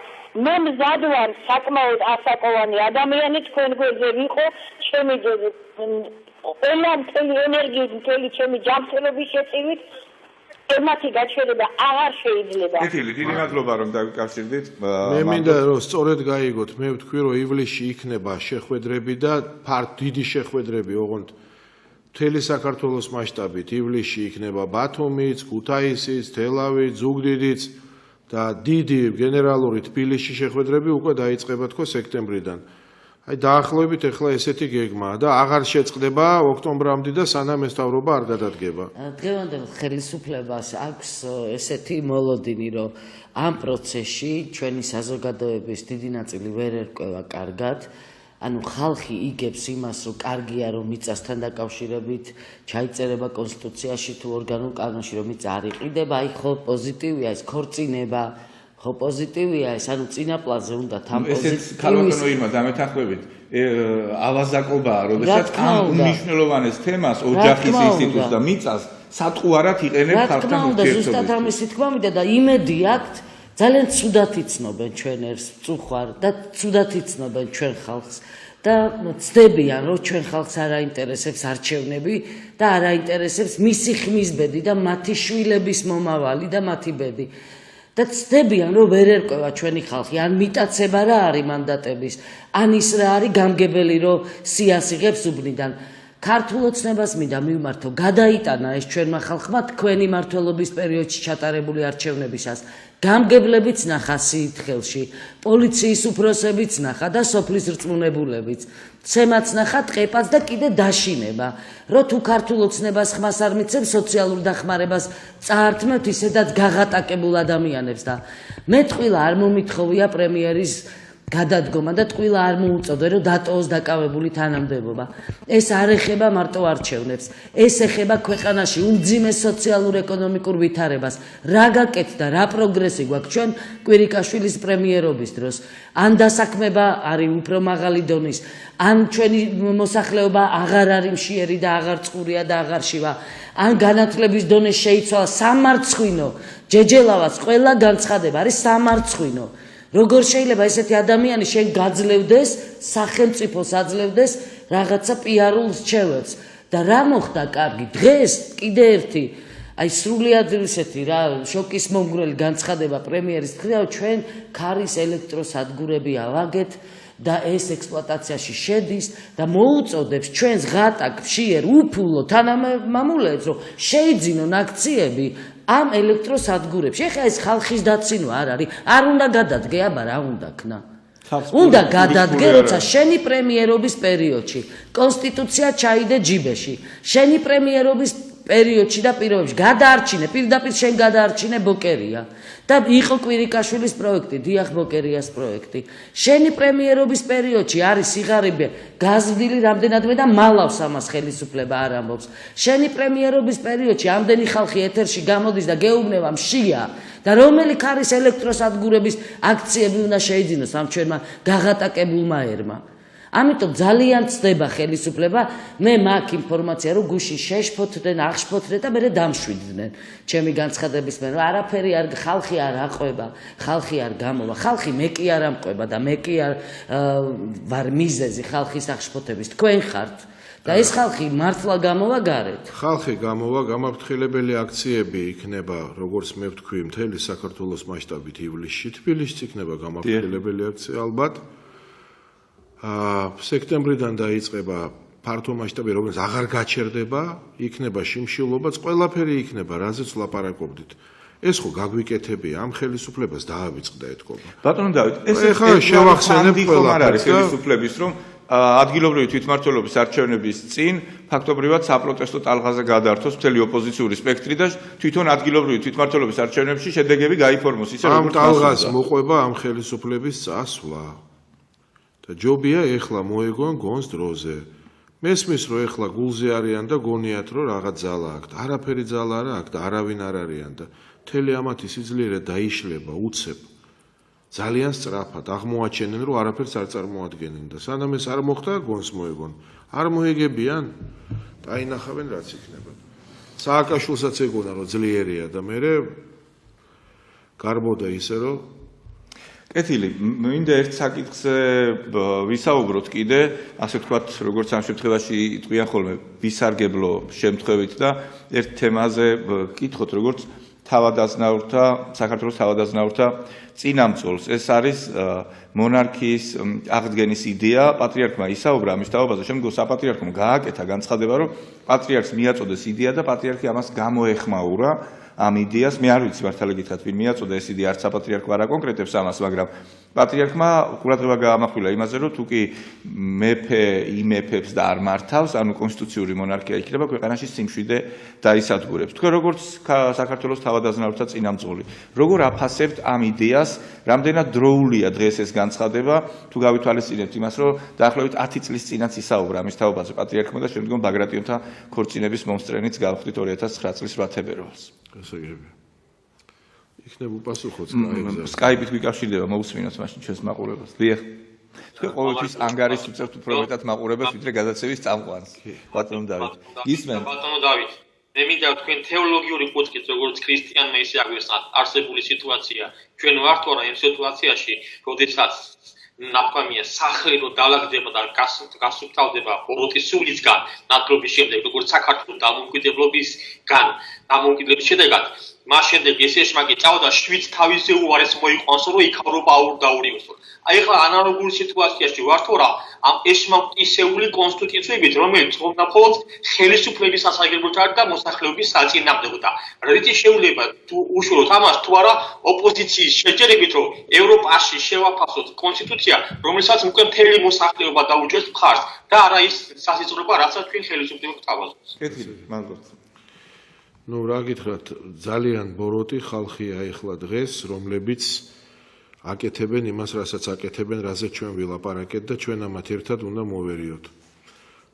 მე მზად ვარ საკმაოდ ასაკოვანი ადამიანი თქვენ გვერდზე ვიყო ჩემი ყველა მთელი ენერგიით მთელი ჩემი ჯანმრთელობის შეწივით ემათი გაჩერება აღარ შეიძლება. კეთილი, დიდი მადლობა რომ დავიკავშირდით. მე მინდა რომ სწორედ გაიგოთ, მე ვთქვი რომ ივლისში იქნება შეხვედრები და დიდი შეხვედრები, ოღონდ მთელი საქართველოს მასშტაბით ივლისში იქნება ბათუმიც, ქუთაისიც, თელავიც, ზუგდიდიც და დიდი გენერალური თბილისში შეხვედრები უკვე დაიწყება თქო სექტემბრიდან. აი დაახლოებით ეხლა ესეთი გეგმაა და აღარ შეწყდება ოქტომბრამდე და სანამ ეს მთავრობა არ გადადგება. დღევანდელ ხელისუფლებას აქვს ესეთი მოლოდინი, რომ ამ პროცესში ჩვენი საზოგადოების დიდი ნაწილი ვერ ერკვევა კარგად. ანუ ხალხი იგებს იმას, რომ კარგია რომ მიწასთან დაკავშირებით ჩაიწერება კონსტიტუციაში თუ ორგანულ კანონში რომ მიწა არ იყიდება, აი ხო პოზიტივია ეს ქორწინება, ხო პოზიტივია ეს, ანუ წინა პლანზე უნდა თან ესეც ქალბატონო ირმა დამეთანხმებით ავაზაკობაა, როდესაც ამ უმნიშვნელოვანეს თემას ოჯახის ინსტიტუტს და მიწას სატყუარად იყენებ ხალხთან ურთიერთობაში. ზუსტად ამისი თქმა მინდა და იმედი აქვთ ძალიან ცუდად იცნობენ ჩვენ ერს წუხვარ და ცუდად იცნობენ ჩვენ ხალხს და ცდებიან რომ ჩვენ ხალხს არ აინტერესებს არჩევნები და არ აინტერესებს მისი ხმის ბედი და მათი შვილების მომავალი და მათი ბედი და ცდებიან რომ ვერ ერკვევა ჩვენი ხალხი ან მიტაცება რა არის მანდატების ან ის რა არის გამგებელი რომ სიას იღებს უბნიდან ქართულ ოცნებას მინდა მივმართო გადაიტანა ეს ჩვენმა ხალხმა თქვენი მმართველობის პერიოდში ჩატარებული არჩევნებისას გამგებლებიც ნახა სიითხელში პოლიციის უფროსებიც ნახა და სოფლის რწმუნებულებიც ცემაც ნახა ტყეპაც და კიდე დაშინება რომ თუ ქართულ ოცნებას ხმას არ მიცემ სოციალურ დახმარებას წაართმევთ ისედაც გაღატაკებულ ადამიანებს და მე ტყილა არ მომითხოვია პრემიერის გადადგომა და ტყილა არ მოუწოდე რომ დატოვოს დაკავებული თანამდებობა. ეს არ ეხება მარტო არჩევნებს, ეს ეხება ქვეყანაში უმძიმეს სოციალურ-ეკონომიკურ ვითარებას. რა გაკეთდა, რა პროგრესი გვაქვს ჩვენ კვირიკაშვილის პრემიერობის დროს? ან დასაქმება არის უფრო მაღალი დონის, ან ჩვენი მოსახლეობა აღარ არის მშიერი და აღარ წყურია და აღარ შივა, ან განათლების დონე შეიცვალა სამარცხვინო, ჯეჯელავას ყველა განცხადება არის სამარცხვინო. როგორ შეიძლება ესეთი ადამიანი შენ გაძლევდეს, სახელმწიფოს აძლევდეს რაღაცა პიარულ რჩევებს და რა მოხდა კარგი დღეს კიდე ერთი აი სრულიად ისეთი რა შოკის მომგვრელი განცხადება პრემიერის მხრიდან ჩვენ ქარის ელექტროსადგურები ავაგეთ და ეს ექსპლუატაციაში შედის და მოუწოდებს ჩვენს ღატაკ ფშიერ უფულო თანამამულეებს რომ შეიძინონ აქციები ამ ელექტროსადგურებში. ეხლა ეს ხალხის დაცინვა არ არის, არ უნდა გადადგე, აბა რა უნდა ქნა. უნდა გადადგე, როცა შენი პრემიერობის პერიოდში კონსტიტუცია ჩაიდე ჯიბეში. შენი პრემიერობის პერიოდში და პირობებში გადაარჩინე, პირდაპირ შენ გადაარჩინე ბოკერია და იყო კვირიკაშვილის პროექტი, დიახ ბოკერიას პროექტი. შენი პრემიერობის პერიოდში არის სიღარიბე გაზრდილი რამდენადმე და მალავს ამას ხელისუფლება არ ამბობს. შენი პრემიერობის პერიოდში ამდენი ხალხი ეთერში გამოდის და გეუბნება მშია და რომელი ქარის ელექტროსადგურების აქციები უნდა შეიძინოს ამ ჩვენმა გაღატაკებულმა ერმა. ამიტომ ძალიან ცდება ხელისუფლება, მე მაქვს ინფორმაცია, რომ გუში შეშფოთდნენ, აღშფოთდნენ და მერე დამშვიდნენ. ჩემი განცხადების მერე, რომ არაფერი არ ხალხი არ აყვება, ხალხი არ გამოვა, ხალხი მე კი არ ამყვება და მე კი არ ვარ მიზეზი ხალხის აღშფოთების, თქვენ ხართ. და ეს ხალხი მართლა გამოვა გარეთ. ხალხი გამოვა, გამაფრთხილებელი აქციები იქნება, როგორც მე ვთქვი, მთელი საქართველოს მასშტაბით ივლისში, თბილისში იქნება გამაფრთხილებელი აქცია ალბათ. სექტემბრიდან დაიწყება ფართო მასშტაბი, რომელიც აღარ გაჩერდება, იქნება შიმშილობაც, ყველაფერი იქნება, რაზეც ვლაპარაკობდით. ეს ხო გაგვიკეთებია, ამ ხელისუფლებას დაავიწყდა ეთქობა. ბატონო დავით, ეს შევახსენებ ყველაფერს ხელისუფლების, რომ ადგილობრივი თვითმმართველობის არჩევნების წინ ფაქტობრივად საპროტესტო ტალღაზე გადაართოს მთელი ოპოზიციური სპექტრი და თვითონ ადგილობრივი თვითმმართველობის არჩევნებში შედეგები გაიფორმოს ისე როგორც ტალღას მოყვება ამ ხელისუფლების წასვლა. და ჯობია ეხლა მოეგონ გონს დროზე. მესმის რომ ეხლა გულზე არიან და გონიათ რომ რაღაც ძალა აქვს. არაფერი ძალა არა აქვს და არავინ არ არიან და მთელი ამათი სიძლიერე დაიშლება უცებ. ძალიან სწრაფად აღმოაჩენენ რომ არაფერს არ წარმოადგენენ და სანამ ეს არ მოხდა გონს მოეგონ. არ მოეგებიან? დაინახავენ რაც იქნება. სააკაშვილსაც ეგონა რომ ძლიერია და მე გარბოდა ისე რომ კეთილი, მინდა ერთ საკითხზე ვისაუბროთ კიდე, ასე ვთქვათ, როგორც ამ შემთხვევაში იტყვიან ხოლმე ვისარგებლო შემთხვევით და ერთ თემაზე ვკითხოთ, როგორც თავადაზნაურთა, საქართველოს თავადაზნაურთა წინამძღოლს. ეს არის მონარქიის აღდგენის იდეა, პატრიარქმა ისაუბრა ამის თაობაზე, შემდგომ საპატრიარქომ გააკეთა განცხადება, რომ პატრიარქს მიაწოდეს იდეა და პატრიარქი ამას გამოეხმაურა. ამ იდეას მე არ ვიცი მართალი გითხრათ ვინ მიაწოდა ეს იდეა არც საპატრიარქო არ აკონკრეტებს ამას მაგრამ პატრიარქმა ყურადღება გაამახვილა იმაზე რომ თუ კი მეფე იმეფებს და არ მართავს ანუ კონსტიტუციური მონარქია იქნება ქვეყანაში სიმშვიდე დაისადგურებს თქვენ როგორც საქართველოს თავადაზნაურთა წინამძღოლი როგორ აფასებთ ამ იდეას რამდენად დროულია დღეს ეს განცხადება თუ გავითვალისწინებთ იმას რომ დაახლოებით 10 წლის წინაც ისაუბრა ამის თაობაზე პატრიარქმა და შემდგომ ბაგრატიონთა ქორწინების მომსწრენიც გავხდით 2009 წლის 8 თებერვალს გასაგებია. იქნებ უპასუხო Skype-ით ვიკავშირდება მოусმინოთ მაშინ ჩვენს მაყურებელს. დიახ. თქვენ ყოველთვის ანგარის უწევთ უფრო მეტად მაყურებელს ვიდრე გადაცევის წამყვანს. ბატონო დავით. ისმენ. ბატონო დავით. მე მინდა თქვენ თეოლოგიური კუთხით როგორც ქრისტიანმა ისე აგვესწრათ არსებული სიტუაცია. ჩვენ ვართ რა იმ სიტუაციაში, როდესაც ნაპყამია სახლი რო დაალაგდება და გასუფთავდება ბოროტის სულისგან ნაკრობის შემდეგ როგორც საქართველოს დამოუკიდებლობისგან დამოუკიდებლობის შედეგად მას შემდეგ ეს ეშმაკი წავდა შვიდ თავისზე უარეს მოიყვანს რომ იქავრობა აურდაურიოსო აი ახლა ანალოგური სიტუაციაში ვართ რა ამ ეშმაკისეული კონსტიტუციებით რომელიც მხოლოდ ხელისუფლების სასარგებლოდ არის და მოსახლეობის საწინააღმდეგოა რითი შეუძლება თუ უშუალოდ ამას თუ არა ოპოზიციის შეჯერებით რომ ევროპაში შევაფასოთ კონსტიტუცია რომელსაც უკვე მთელი მოსახლეობა დაუჭერს მხარს და არა ის სასწრაფო რასაც თქვენ ხელისუფლება გთავაზობთ კეთილი მადლობთ ну რა გითხრათ ძალიან ბოროტი ხალხია ეხლა დღეს რომლებიც აკეთებენ იმას რასაც აკეთებენ რაზეც ჩვენ ვილაპარაკეთ და ჩვენ ამათ ერთად უნდა მოვერიოთ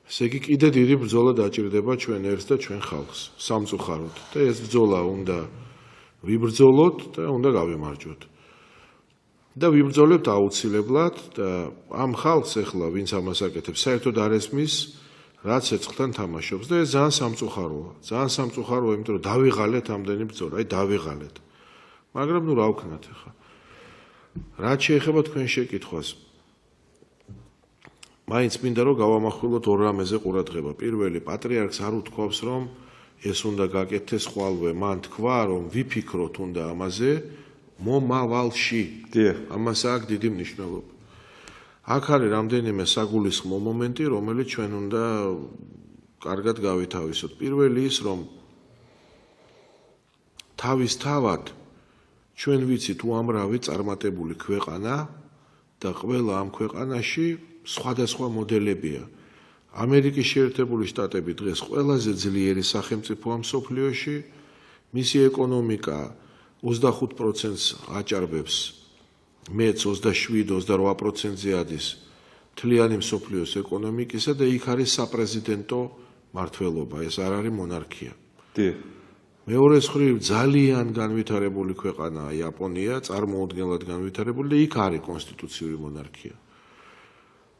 ესე იგი კიდე დიდი ბრძოლა დაჭირდება ჩვენ ერთს და ჩვენ ხალხს სამწუხაროდ და ეს ბრძოლა უნდა ვიბრძოლოთ და უნდა გავიმარჯვოთ და ვიბრძოლებთ აუცილებლად და ამ ხალხს ეხლა ვინც ამას აკეთებს საერთოდ არ ესმის რაც ეწყთან თამაშობს და ეს ძალიან სამწუხაროა იმიტომ რომ დავიღალეთ ამდენი ბრძოლა აი დავიღალეთ მაგრამ ნუ რა ვქნათ ახლა რაც შეეხება თქვენ შეკითხვას მაინც მინდა რომ გავამახვილოთ ორ რამეზე ყურადღება პირველი პატრიარქს არ უთქვავს რომ ეს უნდა გაკეთდეს ხვალვე, მან თქვა, რომ ვიფიქროთ უნდა ამაზე მომავალში. ამას აქვს დიდი მნიშვნელობა. აქ არის რამდენიმე საგულისხმო მომენტი, რომელიც ჩვენ უნდა კარგად გავითავისოთ. პირველი ის, რომ თავისთავად ჩვენ ვიცით უამრავი წარმატებული ქვეყანა და ყველა ამ ქვეყანაში სხვადასხვა მოდელებია. ამერიკის შეერთებული შტატები დღეს ყველაზე ძლიერი სახელმწიფოა მსოფლიოში, მისი ეკონომიკა 25%-ს აჭარბებს, მეც 27-28%-ზე ადის მთლიანი მსოფლიოს ეკონომიკისა და იქ არის საპრეზიდენტო მმართველობა, ეს არ არის მონარქია. მეორე მხრივ ძალიან განვითარებული ქვეყანაა იაპონია, წარმოუდგენლად განვითარებული და იქ არის კონსტიტუციური მონარქია.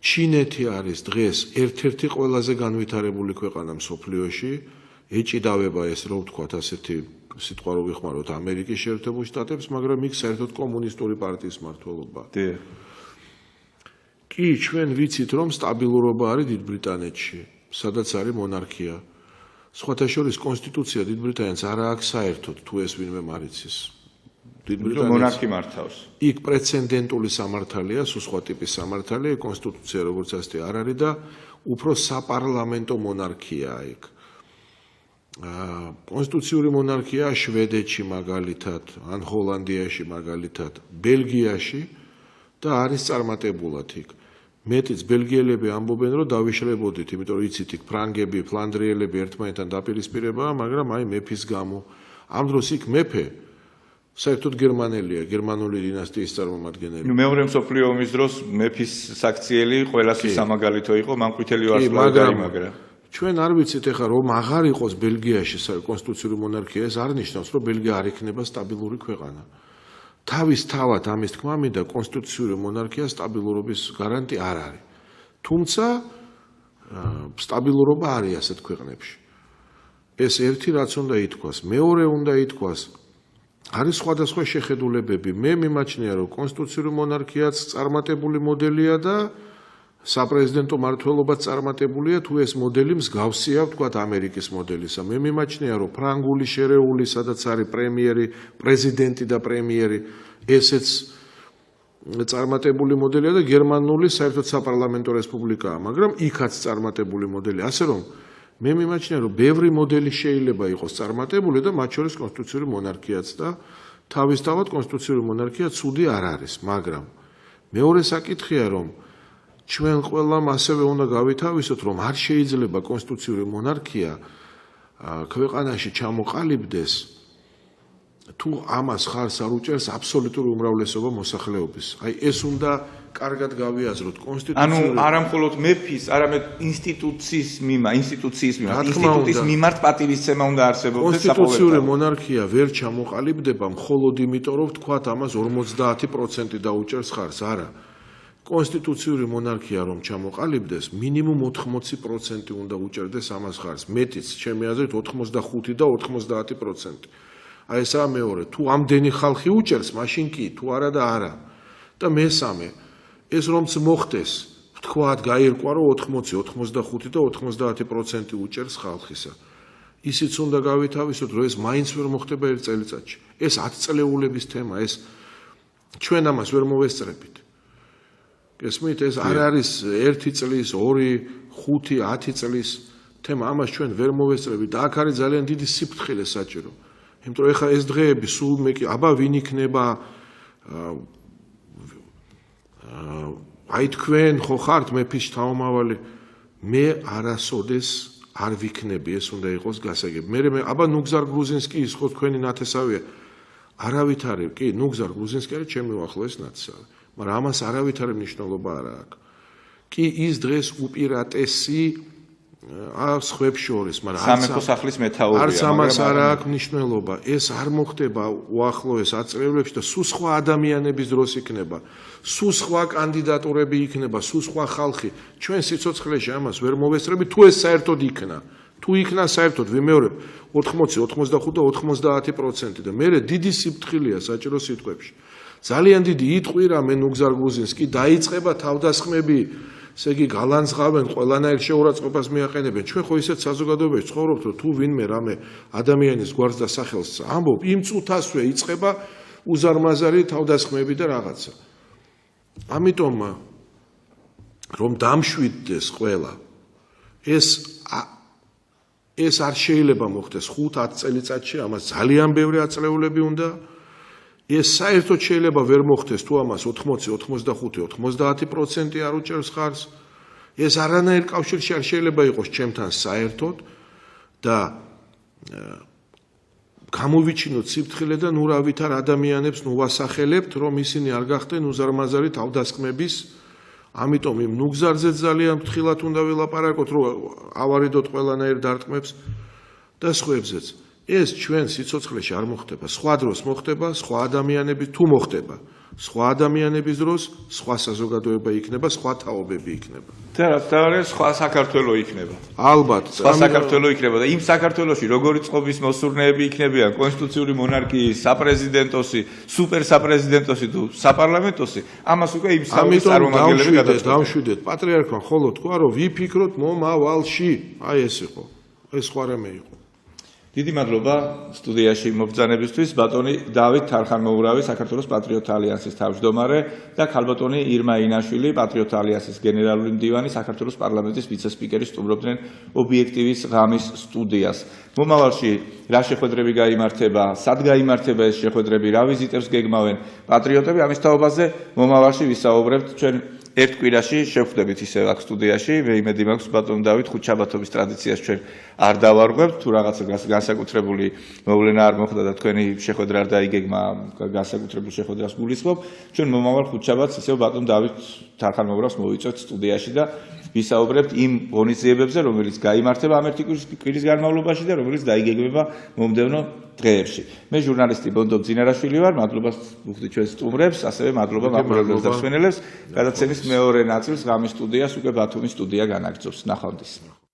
ჩინეთი არის დღეს ერთ-ერთი ყველაზე განვითარებული ქვეყანა მსოფლიოში, ეჭიდავება ეს რო ვთქვათ ასეთი სიტყვა რო ვიხმაროთ ამერიკის შეერთებულ შტატებს, მაგრამ იქ საერთოდ კომუნისტური პარტიის მმართველობაა. კი, ჩვენ ვიცით რომ სტაბილურობა არის დიდ ბრიტანეთში, სადაც არის მონარქია. სხვათა შორის კონსტიტუცია დიდ ბრიტანეთს არ აქვს საერთოდ თუ ეს ვინმე მარიცის. მონარქი მართავს. იქ პრეცედენტული სამართალია, სხვა ტიპის სამართალია, კონსტიტუცია როგორც ასეთი არ არის და უფრო საპარლამენტო მონარქიაა იქ. კონსტიტუციური მონარქია შვედეთში მაგალითად, ან ჰოლანდიაში მაგალითად, ბელგიაში და არის წარმატებულად იქ. მეტიც ბელგიელები ამბობენ, რომ დავიშლებოდით, იმიტომ რომ იცით იქ ფრანგები, ფლანდრიელები ერთმანეთთან დაპირისპირებაა, მაგრამ აი მეფის გამო. ამ დროს იქ მეფე საერთოდ გერმანელია, გერმანული დინასტიის წარმომადგენელი. მეორე მსოფლიო ომის დროს მეფის საქციელი ყველასი სამაგალითო იყო, მან ყვითელი ვარსკვლავი დაიმაგრა. ჩვენ არ ვიცით ეხლა რომ აღარ იყოს ბელგიაში კონსტიტუციური მონარქია, ეს არ ნიშნავს, რომ ბელგია არ იქნება სტაბილური ქვეყანა. თავისთავად ამის თქმა მინდა კონსტიტუციური მონარქია სტაბილურობის გარანტი არ არის. თუმცა სტაბილურობა არის ასეთ ქვეყნებში. ეს ერთი რაც უნდა ითქვას, მეორე უნდა ითქვას, არის სხვადასხვა შეხედულებები. მე მიმაჩნია, რომ კონსტიტუციური მონარქიაც წარმატებული მოდელია და საპრეზიდენტო მმართველობაც წარმატებულია, თუ ეს მოდელი მსგავსია, ვთქვათ, ამერიკის მოდელისა. მე მიმაჩნია, რომ ფრანგული შერეული, სადაც არის პრემიერი, პრეზიდენტი და პრემიერი, ესეც წარმატებული მოდელია და გერმანული საერთოდ საპარლამენტო რესპუბლიკაა, მაგრამ იქაც წარმატებული მოდელი. ასე რომ მე მიმაჩნია, რომ ბევრი მოდელი შეიძლება იყოს წარმატებული და მათ შორის კონსტიტუციური მონარქიაც და თავისთავად კონსტიტუციური მონარქია ცუდი არ არის, მაგრამ მეორე საკითხია, რომ ჩვენ ყველამ ასევე უნდა გავითავისოთ, რომ არ შეიძლება კონსტიტუციური მონარქია ქვეყანაში ჩამოყალიბდეს, თუ ამას ხარს არ უჭერს აბსოლუტური უმრავლესობა მოსახლეობის. აი ეს უნდა კარგად გავიაზროთ კონსტიტუციური. ანუ არა მხოლოდ მეფის, არამედ ინსტიტუციის მიმართ პატივისცემა უნდა არსებობდეს. კონსტიტუციური მონარქია ვერ ჩამოყალიბდება მხოლოდ იმიტომ, რომ ვთქვათ, ამას 50% დაუჭერს ხარს, არა. კონსტიტუციური მონარქია რომ ჩამოყალიბდეს, მინიმუმ 80% უნდა უჭერდეს ამას ხარს. მეტიც, ჩემი აზრით 85 და 90%. აი ესაა მეორე. თუ ამდენი ხალხი უჭერს, მაშინ კი, თუ არა და არა. და მესამე, ეს რომც მოხდეს, ვთქვათ, გაირკვა რომ 80, 85 და 90% უჭერს ხალხისა. ისიც უნდა გავითავისოთ, რომ ეს მაინც ვერ მოხდება ერთ წელიწადში. ეს 10 წლეულების თემა, ეს ჩვენ ამას ვერ მოვესწრებით. გესმით, ეს არ არის 1 წლის, 2, 5, 10 წლის თემა, ამას ჩვენ ვერ მოვესწრებით და აქ არის ძალიან დიდი სიფრთხილე საჭირო. იმიტომ რომ ეხლა ეს დღეები სულ მე კი აბა ვინ იქნება აი თქვენ ხო ხართ მეფის შთამომავალი, მე არასოდეს არ ვიქნები, ეს უნდა იყოს გასაგები. მე აბა ნუგზარ გრუზინსკი ის ხო თქვენი ნათესავია. არავით არის, კი, ნუგზარ გრუზინსკი არის ჩემი უახლოეს ნათესავი. მაგრამ ამას არავითარი მნიშვნელობა არ აქვს. კი ის დღეს უპირატესი სხვებს შორის, მაგრამ სამეფო სახლის მეთაურია, არც ამას არ აქვს მნიშვნელობა. ეს არ მოხდება უახლოეს 10 წლებში და სულ სხვა ადამიანების დროს იქნება. სულ სხვა კანდიდატურები იქნება, სულ სხვა ხალხი. ჩვენ სიცოცხლეში ამას ვერ მოვესწრებით, თუ ეს საერთოდ იქნა. თუ იქნა საერთოდ, ვიმეორებ, 80, 85 და 90% და მე დიდი სიფრთხილეა საჭირო სიტყვებში. ძალიან დიდი იტყვირა მე ნუგზარ გრუზინსკი დაიწყება თავდასხმები ესე იგი გალანძღავენ, ყველანაირ შეურაცხყოფას მიაყენებენ. ჩვენ ხო ისეთ საზოგადოებაში ცხოვრობთ, რომ თუ ვინმე რამე ადამიანის გვარს და სახელს ამბობ, იმ წუთასვე იწყება უზარმაზარი თავდასხმები და რაღაცა. ამიტომ რომ დამშვიდდეს ყველა ეს არ შეიძლება მოხდეს 5-10 წელიწადში, ამას ძალიან ბევრი აწლეულები უნდა. ეს საერთოდ შეიძლება ვერ მოხდეს თუ ამას 80, 85, 90% არ უჭერს ხარს. ეს არანაირ კავშირში არ შეიძლება იყოს ჩემთან საერთოდ და გამოვიჩინოთ სიფრთხილე და ნუ რა ვითარ ადამიანებს ნუ ვასახელებთ, რომ ისინი არ გახდნენ უზარმაზარი თავდასხმების. ამიტომ იმ ნუგზარზე ძალიან ფრთხილად უნდა ვილაპარაკოთ, რომ ავარიდოთ ყველანაირ დარტყმებს და სხვებზეც. ეს ჩვენ სიცოცხლეში არ მოხდება, სხვა დროს მოხდება, სხვა ადამიანების თუ მოხდება, სხვა ადამიანების დროს სხვა საზოგადოება იქნება, სხვა თაობები იქნება. და რაც თავარია, სხვა საქართველო იქნება. ალბათ, სხვა საქართველო იქნება და იმ საქართველოში როგორი წყობის მოსურნეები იქნებიან, კონსტიტუციური მონარქიის, საპრეზიდენტოსი, სუპერსაპრეზიდენტოსი თუ საპარლამენტოსი, ამას უკვე იმ საუბრის წარმომადგენლები გადაწყვეტენ. დამშვიდეთ, პატრიარქმა ხოლო თქვა, რომ ვიფიქროთ მომავალში. აი ეს იყო. ეს სხვა რამე იყო. დიდი მადლობა სტუდიაში მობრძანებისთვის ბატონი დავით თარხანმოურავი საქართველოს პატრიოტთა ალიანსის თავმჯდომარე და ქალბატონი ირმა ინაშვილი პატრიოტთა ალიანსის გენერალური მდივანი საქართველოს პარლამენტის ვიცე-სპიკერი სტუმრობდნენ ობიექტივის ღამის სტუდიას. მომავალში რა შეხვედრები გაიმართება, სად გაიმართება ეს შეხვედრები, რა ვიზიტებს გეგმავენ პატრიოტები, ამის თაობაზე მომავალში ვისაუბრებთ ჩვენ ერთ კვირაში შევხვდებით ისევ აქ სტუდიაში. მე იმედი მაქვს ბატონ დავით ხუთშაბათობის ტრადიციას ჩვენ არ დავარღვევთ, თუ რაღაცა განსაკუთრებული მოვლენა არ მოხდა და თქვენი შეხვედრა არ დაიგეგმა განსაკუთრებულ შეხვედრას გულისხმობ, ჩვენ მომავალ ხუთშაბათს ისევ ბატონ დავით თარხანმოურავს მოვიწვევთ სტუდიაში და ვისაუბრებთ იმ ღონისძიებებზე, რომელიც გაიმართება ამ ერთი კვირის განმავლობაში და რომელიც დაიგეგმება მომდევნო დღეებში. მე ჟურნალისტი ბონდო ბძინარაშვილი ვარ, მადლობას ვუხდი ჩვენ სტუმრებს, ასევე მადლობა მაყურებელს და მსმენელებს. გადაცემის მეორე ნაწილს ღამის სტუდიას უკვე ბათუმის სტუდია განაგრძობს. ნახვამდის.